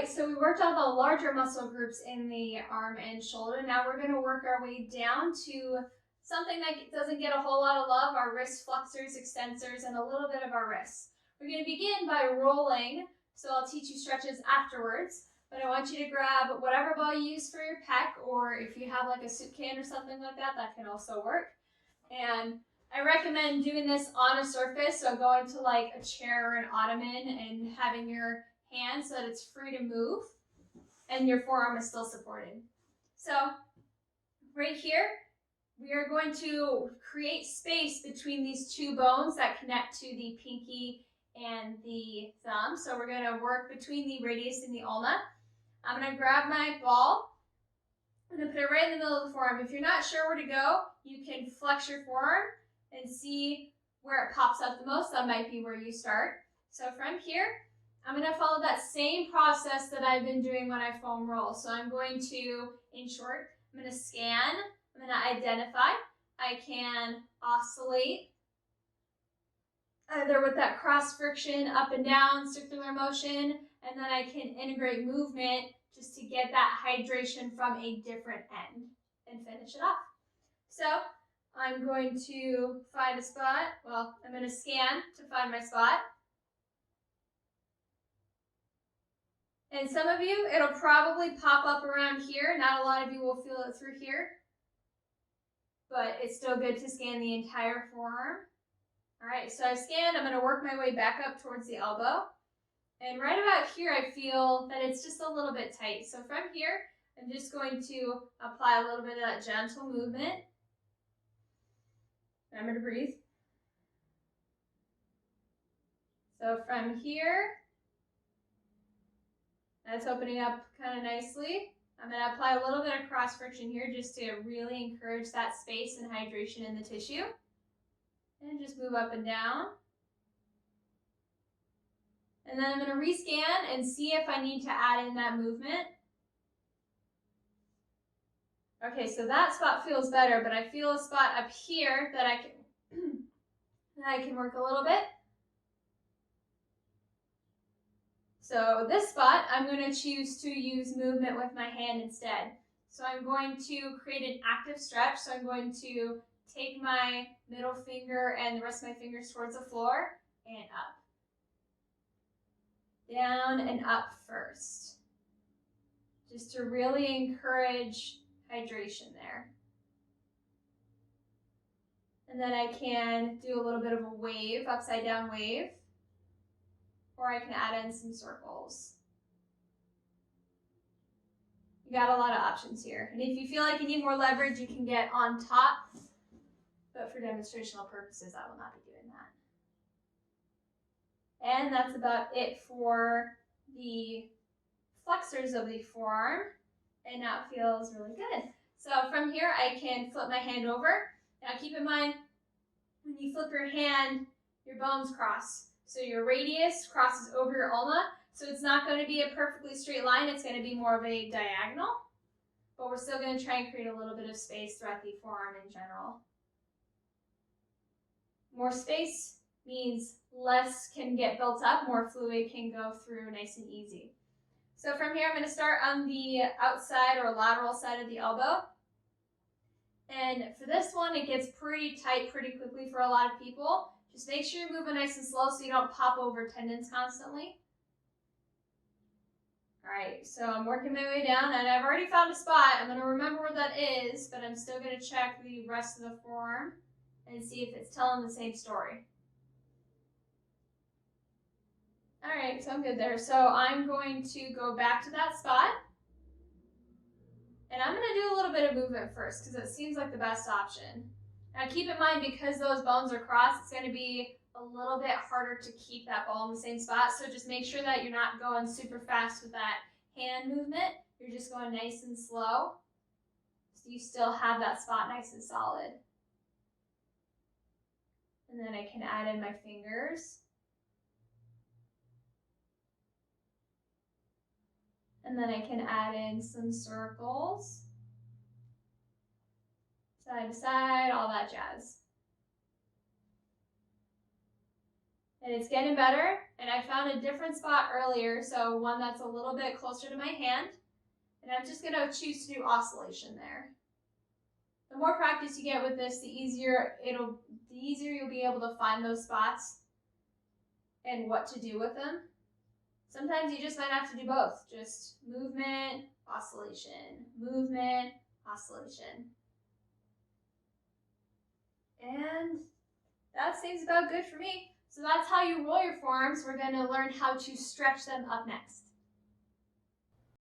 right, so we worked on the larger muscle groups in the arm and shoulder. Now we're going to work our way down to something that doesn't get a whole lot of love, our wrist flexors, extensors, and a little bit of our wrists. We're going to begin by rolling, so I'll teach you stretches afterwards, but I want you to grab whatever ball you use for your pec, or if you have like a soup can or something like that, that can also work. And I recommend doing this on a surface, so going to like a chair or an ottoman and having your hand so that it's free to move and your forearm is still supported. So right here, we are going to create space between these two bones that connect to the pinky and the thumb. So we're going to work between the radius and the ulna. I'm going to grab my ball. I'm going to put it right in the middle of the forearm. If you're not sure where to go, you can flex your forearm and see where it pops up the most. That might be where you start. So from here, I'm going to follow that same process that I've been doing when I foam roll. So I'm going to, in short, I'm going to scan, I'm going to identify. I can oscillate, either with that cross friction, up and down, circular motion, and then I can integrate movement just to get that hydration from a different end and finish it off. So I'm going to find a spot. Well, I'm going to scan to find my spot. And some of you, it'll probably pop up around here. Not a lot of you will feel it through here, but it's still good to scan the entire forearm. All right, so I've scanned. I'm going to work my way back up towards the elbow. And right about here, I feel that it's just a little bit tight. So from here, I'm just going to apply a little bit of that gentle movement. Remember to breathe. So from here, that's opening up kind of nicely. I'm going to apply a little bit of cross friction here just to really encourage that space and hydration in the tissue. And just move up and down. And then I'm going to rescan and see if I need to add in that movement. Okay, so that spot feels better, but I feel a spot up here that I can work a little bit. So this spot, I'm going to choose to use movement with my hand instead. So I'm going to create an active stretch. So I'm going to take my middle finger and the rest of my fingers towards the floor and up. Down and up first. Just to really encourage hydration there. And then I can do a little bit of a wave, upside down wave. Or I can add in some circles. You got a lot of options here. And if you feel like you need more leverage, you can get on top. But for demonstrational purposes, I will not be doing that. And that's about it for the flexors of the forearm. And now it feels really good. So from here, I can flip my hand over. Now keep in mind, when you flip your hand, your bones cross. So your radius crosses over your ulna. So it's not going to be a perfectly straight line. It's going to be more of a diagonal. But we're still going to try and create a little bit of space throughout the forearm in general. More space means less can get built up, more fluid can go through nice and easy. So from here, I'm going to start on the outside or lateral side of the elbow. And for this one, it gets pretty tight pretty quickly for a lot of people. Just make sure you're moving nice and slow so you don't pop over tendons constantly. All right, so I'm working my way down, and I've already found a spot. I'm going to remember where that is, but I'm still going to check the rest of the forearm and see if it's telling the same story. All right, so I'm good there. So I'm going to go back to that spot. And I'm going to do a little bit of movement first because it seems like the best option. Now keep in mind, because those bones are crossed, it's going to be a little bit harder to keep that ball in the same spot. So just make sure that you're not going super fast with that hand movement. You're just going nice and slow, so you still have that spot nice and solid. And then I can add in my fingers. And then I can add in some circles. Side to side, all that jazz. And it's getting better, and I found a different spot earlier, so one that's a little bit closer to my hand, and I'm just gonna choose to do oscillation there. The more practice you get with this, the easier you'll be able to find those spots and what to do with them. Sometimes you just might have to do both, just movement, oscillation, movement, oscillation. And that seems about good for me. So that's how you roll your forearms. We're going to learn how to stretch them up next.